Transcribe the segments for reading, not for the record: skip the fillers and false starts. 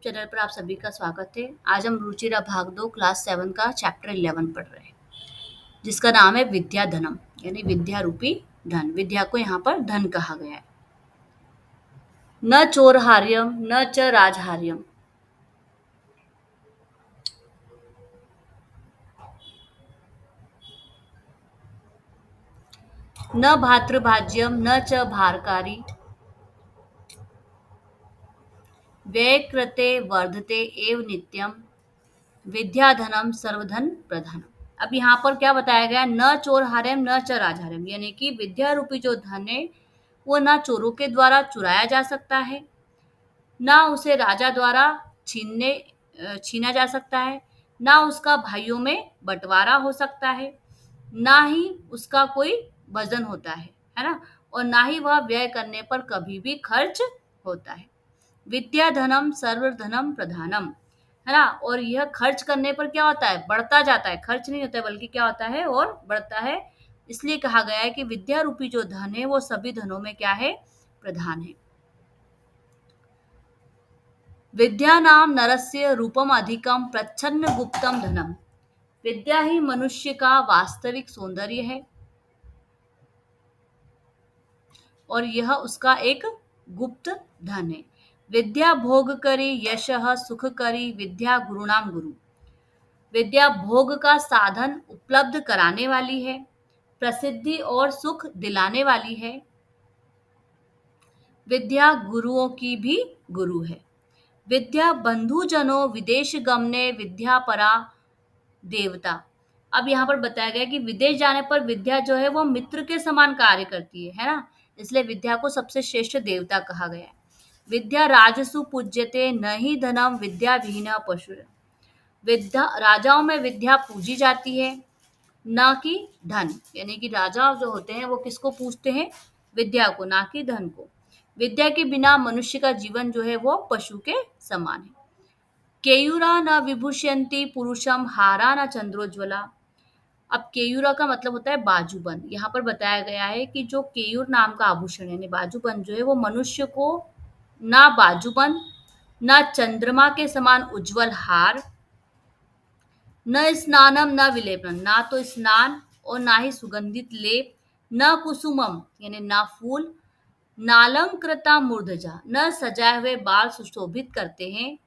Channel पर आप सभी का स्वागत है। आज हम रुचिरा भाग 2 क्लास 7 का चैप्टर 11 पढ़ रहे हैं, जिसका नाम है विद्या धनम, यानी विद्या रूपी धन। विद्या को यहाँ पर धन कहा गया है। न चोरहार्यम न च राजहार्यम, न भातृभाज्यम न च भारकारी, व्यय कृते वर्धते एव नित्यम, विद्या धनम सर्वधन प्रधानम। अब यहाँ पर क्या बताया गया? न चोरहार्यम न च राजहार्यम, यानी कि विद्या रूपी जो धन है वो ना चोरों के द्वारा चुराया जा सकता है, ना उसे राजा द्वारा छीना जा सकता है, ना उसका भाइयों में बंटवारा हो सकता है, ना ही उसका कोई वजन होता है ना, और ना ही वह व्यय करने पर कभी भी खर्च होता है। विद्या धनम सर्वधनम प्रधानम, है ना। और यह खर्च करने पर क्या होता है? बढ़ता जाता है, खर्च नहीं होता है बल्कि क्या होता है? और बढ़ता है। इसलिए कहा गया है कि विद्या रूपी जो धन है वो सभी धनों में क्या है? प्रधान है। विद्या नाम नरस्य रूपम अधिकम प्रच्छन्न गुप्तम धनम, विद्या ही मनुष्य का वास्तविक सौंदर्य है और यह उसका एक गुप्त धन है। विद्या भोग करी यशः सुख करी, विद्या गुरुणाम गुरु, विद्या भोग का साधन उपलब्ध कराने वाली है, प्रसिद्धि और सुख दिलाने वाली है। विद्या गुरुओं की भी गुरु है। विद्या बंधु जनों विदेश गमने, विद्या परा देवता। अब यहाँ पर बताया गया कि विदेश जाने पर विद्या जो है वो मित्र के समान कार्य करती है ना। इसलिए विद्या को सबसे श्रेष्ठ देवता कहा गया है। विद्या राजसु पूज्यते न ही धनम, विद्या विहीन पशु। विद्या राजाओं में विद्या पूजी जाती है, ना कि धन, यानी कि राजा जो होते हैं वो किसको पूजते हैं? विद्या को, ना कि धन को। विद्या के बिना मनुष्य का जीवन जो है वो पशु के समान है। केयूरा न विभूषयन्ति पुरुषम, हारा न चंद्रोज्वला। अब केयूरा का मतलब होता है बाजूबंद। यहाँ पर बताया गया है कि जो केयूर नाम का आभूषण यानी बाजूबंद जो है वो मनुष्य को ना बाजूबंद, ना चंद्रमा के समान उज्जवल हार, न स्नानम न विलेपन, ना तो स्नान और ना ही सुगंधित लेप, न कुसुमम यानी ना फूल, नालंकृता मूर्धजा, न सजाए हुए बाल सुशोभित करते हैं।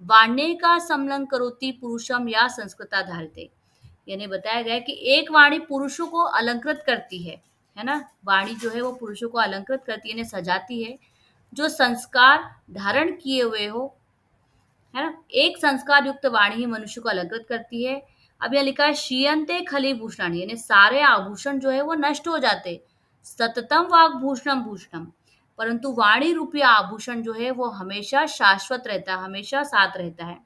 वाण्य का समलं करोति पुरुषम या संस्कृता धारते, यानी बताया गया है कि एक वाणी पुरुषों को अलंकृत करती है ना। वाणी जो है वो पुरुषों को अलंकृत करती है, यानी सजाती है, जो संस्कार धारण किए हुए हो, है ना। एक संस्कार युक्त वाणी ही मनुष्य को अलंकृत करती है। अब यह लिखा है शीयंते खली भूषणानि, यानी सारे आभूषण जो है वो नष्ट हो जाते। सततम वाग भूषणम भूषणम, परंतु वाणी रूपी आभूषण जो है वो हमेशा शाश्वत रहता है, हमेशा साथ रहता है।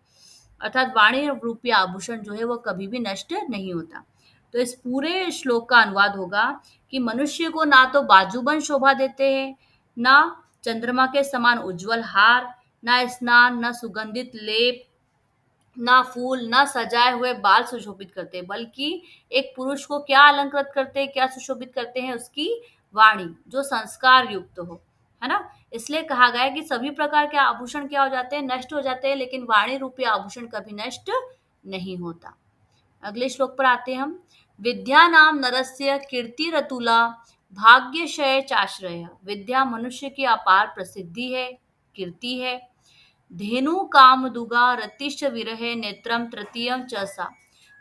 अर्थात वाणी रूपी आभूषण जो है वो कभी भी नष्ट नहीं होता। तो इस पूरे श्लोक का अनुवाद होगा कि मनुष्य को ना तो बाजूबंद शोभा देते हैं, ना चंद्रमा के समान उज्जवल हार, ना स्नान, ना सुगंधित लेप, ना फूल, ना सजाए हुए बाल सुशोभित करते, बल्कि एक पुरुष को क्या अलंकृत करते हैं, क्या सुशोभित करते हैं? उसकी वाणी जो संस्कार युक्त हो, है ना। इसलिए कहा गया है कि सभी प्रकार के आभूषण क्या हो जाते हैं? नष्ट हो जाते हैं, लेकिन वाणी रूपी आभूषण कभी नष्ट नहीं होता। अगले श्लोक पर आते हैं हम। विद्या नाम नरस्य कीर्ति रतुला, भाग्यशय चाश्रय, विद्या मनुष्य की अपार प्रसिद्धि है, कीर्ति है। धेनु काम दुगा रतिश विरहे नेत्रम तृतीयम चसा।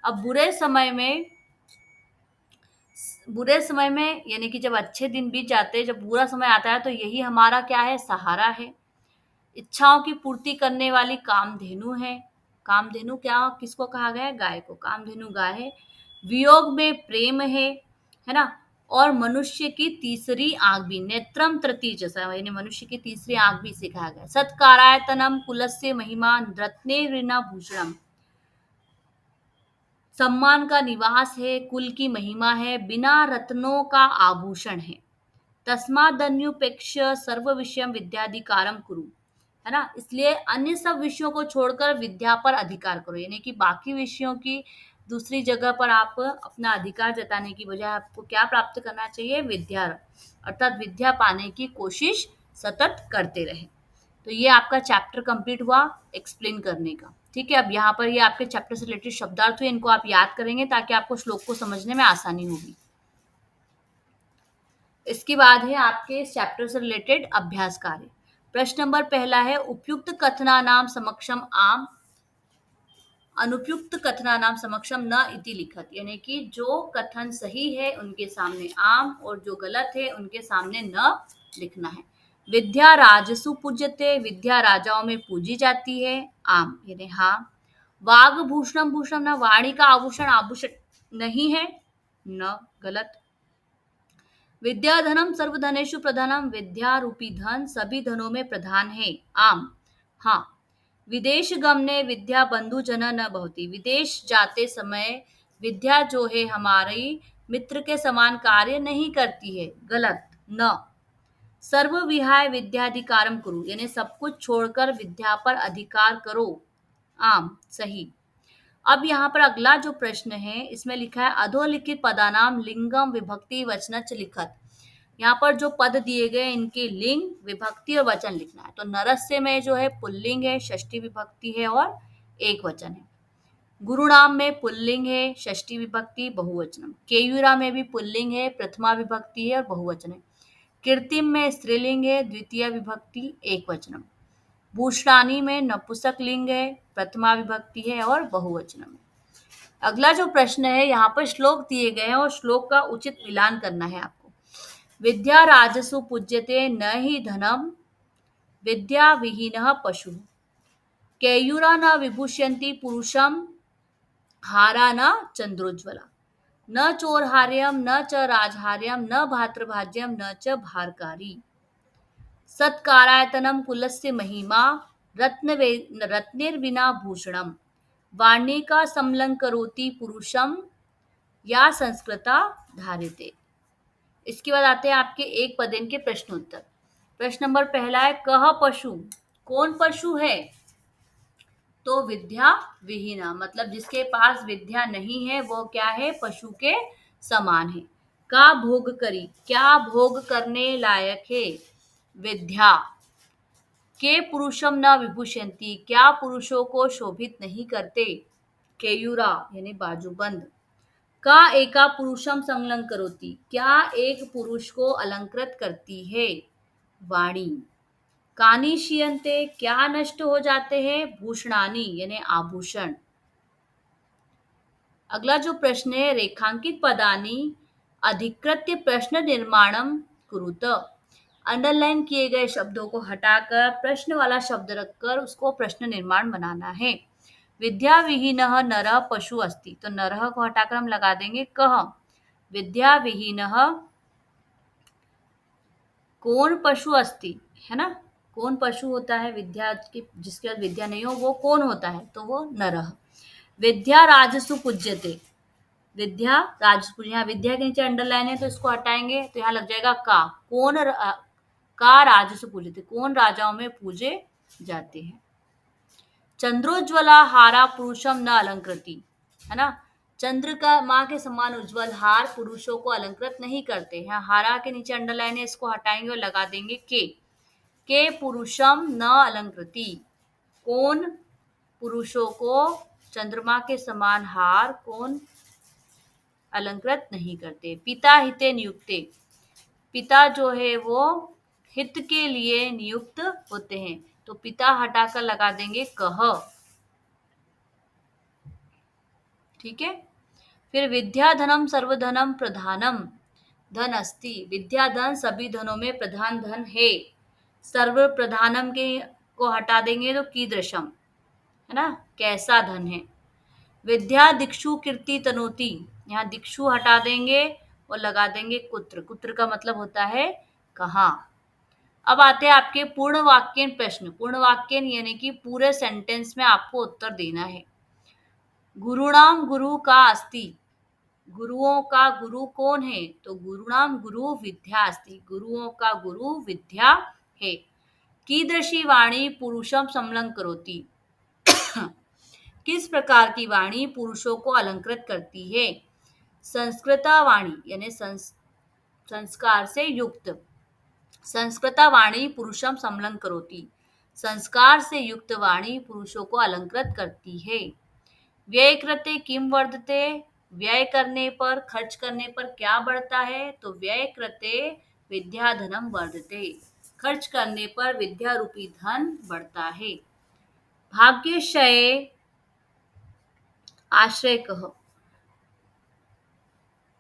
अब बुरे समय में यानी कि जब अच्छे दिन बीत जाते हैं, जब बुरा समय आता है, तो यही हमारा क्या है? सहारा है। इच्छाओं की पूर्ति करने वाली कामधेनु है। कामधेनु क्या किसको कहा गया है? गाय को। कामधेनु गाय है। वियोग में प्रेम है ना। और मनुष्य की तीसरी आंख भी, नेत्रम तृतीय जैसा, यानी मनुष्य की तीसरी आंख भी सिखाया गया। सत्कारायतनम कुलस्य महिमा रत्ने ऋणा भूषणम, सम्मान का निवास है, कुल की महिमा है, बिना रत्नों का आभूषण है। तस्मादन्युपेक्ष सर्व विषयम विद्याधिकारम कुरु, है ना। इसलिए अन्य सब विषयों को छोड़कर विद्या पर अधिकार करो, यानी कि बाकी विषयों की दूसरी जगह पर आप अपना अधिकार जताने की बजाय आपको क्या प्राप्त करना चाहिए? विद्या, अर्थात विद्या पाने की कोशिश सतत करते रहे। तो ये आपका चैप्टर कंप्लीट हुआ एक्सप्लेन करने का। ठीक है, अब यहाँ पर ये आपके चैप्टर से रिलेटेड शब्दार्थ हुए, इनको आप याद करेंगे ताकि आपको श्लोक को समझने में आसानी होगी। इसके बाद है आपके इस चैप्टर से रिलेटेड अभ्यास कार्य। प्रश्न नंबर पहला है, उपयुक्त कथना नाम समक्षम आम, अनुपयुक्त कथना नाम समक्षम न इति लिखत, यानी कि जो कथन सही है उनके सामने आम और जो गलत है उनके सामने न लिखना है। विद्या राजसु पूज्यते, विद्या राजाओं में पूजी जाती है, आम यानी हाँ। वाग भूषणम, भूषणम न, वाणी का आभूषण आभूषण नहीं है, न गलत। विद्याधनम सर्वधनेषु प्रधानम, विद्या रूपी धन सभी धनों में प्रधान है, आम हाँ। विदेश गमने विद्या बंधु जन न भवति, विदेश जाते समय विद्या जो है हमारी मित्र के समान कार्य नहीं करती है, गलत न। सर्व विहाय विद्याधिकारम कुरु, यानी सब कुछ छोड़कर विद्या पर अधिकार करो, आम सही। अब यहाँ पर अगला जो प्रश्न है इसमें लिखा है, अधोलिखित पदानाम लिंगम विभक्ति वचनच लिखत, यहाँ पर जो पद दिए गए इनके लिंग विभक्ति और वचन लिखना है। तो नरस्य में जो है पुल्लिंग है, षष्ठी विभक्ति है और एक वचन है। गुरुनाम में पुल्लिंग है, षष्ठी विभक्ति बहुवचन। केयूरा में भी पुल्लिंग है, प्रथमा विभक्ति है और बहुवचन है। कीर्तिम में स्त्रीलिंग है, द्वितीय विभक्ति एक वचनम। भूषणानी में नपुंसक लिंग है, प्रथमा विभक्ति है और बहुवचन में। अगला जो प्रश्न है यहाँ पर श्लोक दिए गए हैं और श्लोक का उचित मिलान करना है आपको। विद्या राजसु पूज्यते न हि धनम, विद्या विहीनः पशु, केयूरा न विभूषयन्ति पुरुषम, हारा न चंद्रोज्ज्वला, न चोरहार्यम न च राजहार्यम न भातृभाज्यम न च भारकारी, सत्कारायतनम कुलस्य महिमा, रत्निर्विना भूषणम, वाणी का समलंकरोति पुरुषम, या संस्कृता धारिते। इसके बाद आते हैं आपके एक पदेन के प्रश्न उत्तर। प्रश्न नंबर पहला है, कह पशु, कौन पशु है? तो विद्या विहीना, मतलब जिसके पास विद्या नहीं है वो क्या है, पशु के समान है। का भोग करी, क्या भोग करने लायक है, विद्या। के पुरुषम न विभूषयन्ति, क्या पुरुषों को शोभित नहीं करते, केयूरा यानी बाजूबंद। का एका पुरुषम संलंकरोति, क्या एक पुरुष को अलंकृत करती है, वाणी। कानी शीयन्ते, क्या नष्ट हो जाते हैं, भूषणानी यानी आभूषण। अगला जो प्रश्न है, रेखांकित पदानी अधिकृत्य प्रश्न निर्माणम कुरुत, अंडरलाइन किए गए शब्दों को हटाकर प्रश्न वाला शब्द रखकर उसको प्रश्न निर्माण बनाना है। विद्या विहीनः नरः पशु अस्ति, तो नरः को हटाकर हम लगा देंगे कह। विद्या विहीनः कौन पशु अस्ति, है ना, कौन पशु होता है विद्या के, जिसके पास विद्या नहीं हो वो कौन होता है, तो वो नरः। विद्या राजसु पूज्यते, विद्या राजसु पूज्य, यहाँ विद्या के नीचे अंडरलाइन है तो इसको हटाएंगे तो यहाँ लग जाएगा का, का राजसु पूज्यते, कौन राजाओं में पूजे जाते हैं। चंद्रोज्ज्वला हारा पुरुषम न अलंकृति, है ना, चंद्र का माँ के समान उज्जवल हार पुरुषों को अलंकृत नहीं करते हैं। हारा के नीचे अंडरलाइन है, इसको हटाएंगे और लगा देंगे के पुरुषम न अलंकृति, कौन पुरुषों को चंद्रमा के समान हार कौन अलंकृत नहीं करते। पिता हिते नियुक्ते, पिता जो है वो हित के लिए नियुक्त होते हैं, तो पिता हटाकर लगा देंगे कह। ठीक है, फिर विद्या धनम सर्वधनम प्रधानम, धन अस्ति, विद्या धन सभी धनों में प्रधान धन है। सर्व प्रधानम के को हटा देंगे तो कीदृशम, है ना, कैसा धन है। विद्या दिक्षु कीर्ति तनोति, यहाँ दिक्षु हटा देंगे और लगा देंगे कुत्र, कुत्र का मतलब होता है कहाँ। अब आते हैं आपके पूर्ण वाक्यन प्रश्न। पूर्ण वाक्यन यानी कि पूरे सेंटेंस में आपको उत्तर देना है। गुरुणाम गुरु का अस्ति, गुरुओं का गुरु कौन है, तो गुरुणाम गुरु विद्या अस्ति, गुरुओं का गुरु विद्या है। कीदृशी वाणी पुरुषम समलंकरोति, किस प्रकार की वाणी पुरुषों को अलंकृत करती है। संस्कृता वाणी यानी संस्कार से युक्त, संस्कृता वाणी पुरुषम समलंकरोति, संस्कार से युक्त वाणी पुरुषों को अलंकृत करती है। व्यय कृते किम वर्धते, व्यय करने पर, खर्च करने पर क्या बढ़ता है? तो व्यय कृते विद्या धनम वर्धते, खर्च करने पर विद्या रूपी धन बढ़ता है। भाग्यशय आश्रय कह,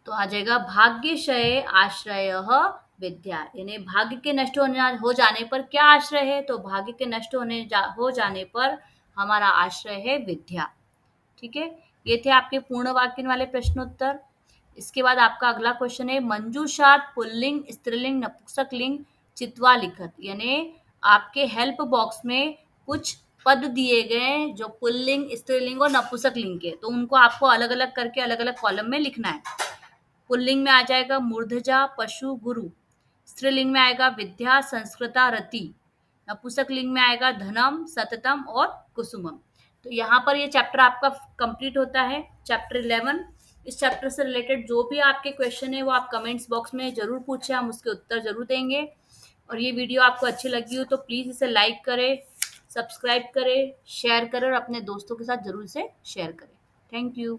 तो आ जाएगा भाग्यशय आश्रय विद्या, यानी भाग्य के नष्ट हो जाने पर क्या आश्रय है? तो भाग्य के नष्ट हो जाने पर हमारा आश्रय है विद्या। ठीक है, ये थे आपके पूर्ण वाक्य वाले प्रश्नोत्तर। इसके बाद आपका अगला क्वेश्चन है मंजूषात पुल्लिंग स्त्रीलिंग नपुंसकलिंग चित्वा लिखत, यानी आपके हेल्प बॉक्स में कुछ पद दिए गए हैं जो पुल्लिंग स्त्रीलिंग और नपुंसकलिंग के, तो उनको आपको अलग अलग करके अलग अलग कॉलम में लिखना है। पुल्लिंग में आ जाएगा मूर्धजा पशु गुरु, स्त्रीलिंग में आएगा विद्या संस्कृता रति, नपुंसकलिंग में आएगा धनम सततम और कुसुमम। तो यहाँ पर ये चैप्टर आपका कंप्लीट होता है, चैप्टर 11। इस चैप्टर से रिलेटेड जो भी आपके क्वेश्चन है वो आप कमेंट्स बॉक्स में जरूर पूछें, हम उसके उत्तर जरूर देंगे। और ये वीडियो आपको अच्छी लगी हो तो प्लीज़ इसे लाइक करें, सब्सक्राइब करें, शेयर करें और अपने दोस्तों के साथ जरूर इसे शेयर करें। Thank you.